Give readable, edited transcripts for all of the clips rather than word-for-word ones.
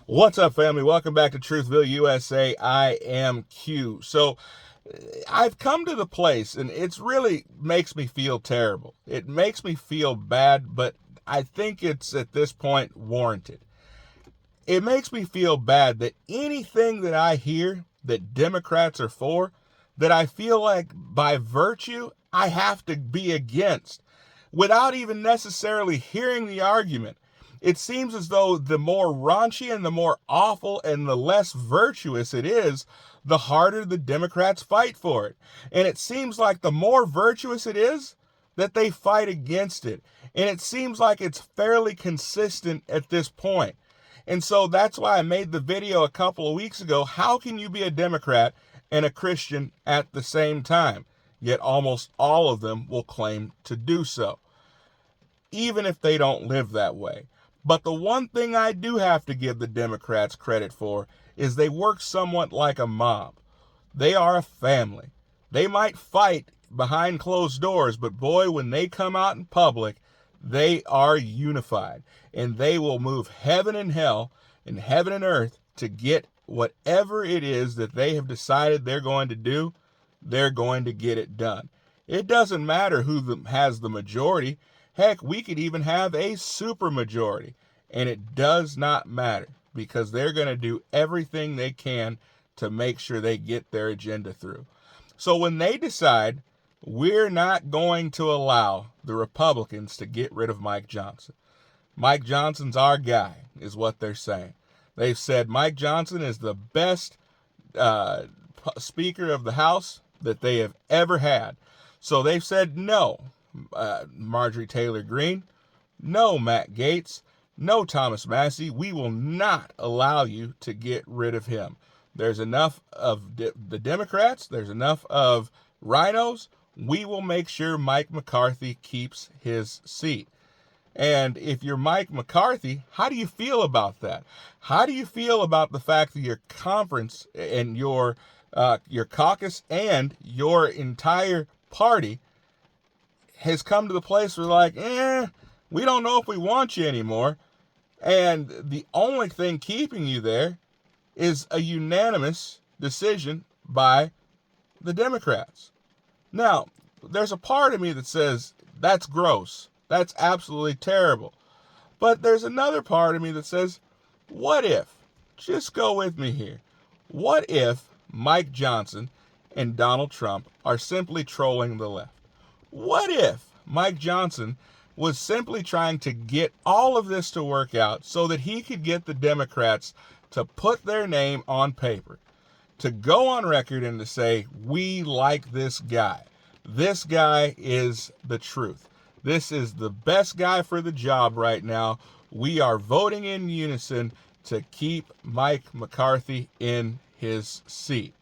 What's up, family? Welcome back to Truthville, USA. I am Q. So, I've come to the place, and it's really makes me feel terrible. It makes me feel bad, but I think it's at this point warranted. It makes me feel bad that anything that I hear that Democrats are for, that I feel like by virtue I have to be against without even necessarily hearing the argument. It seems as though the more raunchy and the more awful and the less virtuous it is, the harder the Democrats fight for it. And it seems like the more virtuous it is, that they fight against it. And it seems like it's fairly consistent at this point. And so that's why I made the video a couple of weeks ago. How can you be a Democrat and a Christian at the same time? Yet almost all of them will claim to do so, even if they don't live that way. But the one thing I do have to give the Democrats credit for is they work somewhat like a mob. They are a family. They might fight behind closed doors, but boy, when they come out in public, they are unified. And they will move heaven and hell and heaven and earth to get whatever it is that they have decided they're going to do. They're going to get it done. It doesn't matter who has the majority. Heck, we could even have a super majority, and it does not matter because they're going to do everything they can to make sure they get their agenda through. So when they decide we're not going to allow the Republicans to get rid of Mike Johnson, Mike Johnson's our guy, is what they're saying. They've said Mike Johnson is the best Speaker of the House that they have ever had. So they've said no, Marjorie Taylor Greene, no, Matt Gaetz, no, Thomas Massie. We will not allow you to get rid of him. There's enough of the Democrats. There's enough of rhinos. We will make sure Mike McCarthy keeps his seat. And if you're Mike McCarthy, how do you feel about that? How do you feel about the fact that your conference and your caucus and your entire party has come to the place where like, we don't know if we want you anymore. And the only thing keeping you there is a unanimous decision by the Democrats. Now, there's a part of me that says that's gross. That's absolutely terrible. But there's another part of me that says, what if, just go with me here, what if Mike Johnson and Donald Trump are simply trolling the left? What if Mike Johnson was simply trying to get all of this to work out so that he could get the Democrats to put their name on paper, to go on record and to say, we like this guy. This guy is the truth. This is the best guy for the job right now. We are voting in unison to keep Mike McCarthy in his seat.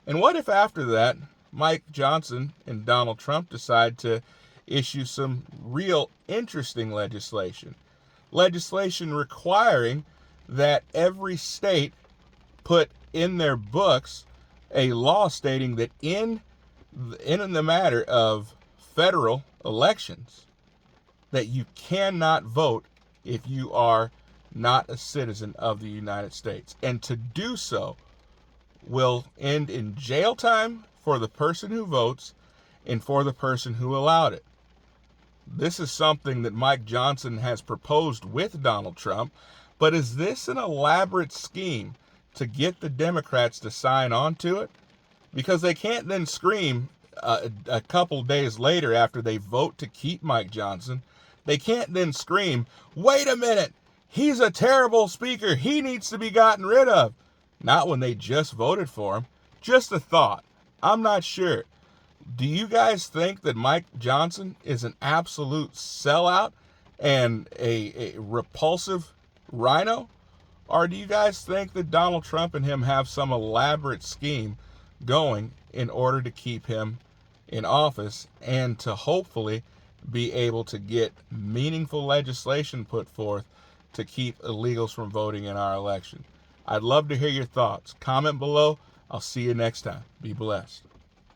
And what if after that, Mike Johnson and Donald Trump decide to issue some real interesting legislation? Legislation requiring that every state put in their books a law stating that in the matter of federal elections, that you cannot vote if you are not a citizen of the United States. And to do so will end in jail time for the person who votes and for the person who allowed it. This is something that Mike Johnson has proposed with Donald Trump, but is this an elaborate scheme to get the Democrats to sign on to it? Because they can't then scream a couple days later after they vote to keep Mike Johnson, they can't then scream, wait a minute, he's a terrible speaker, he needs to be gotten rid of. Not when they just voted for him. Just a thought. I'm not sure. Do you guys think that Mike Johnson is an absolute sellout and a repulsive rhino? Or do you guys think that Donald Trump and him have some elaborate scheme going in order to keep him in office and to hopefully be able to get meaningful legislation put forth to keep illegals from voting in our election? I'd love to hear your thoughts. Comment below. I'll see you next time. Be blessed.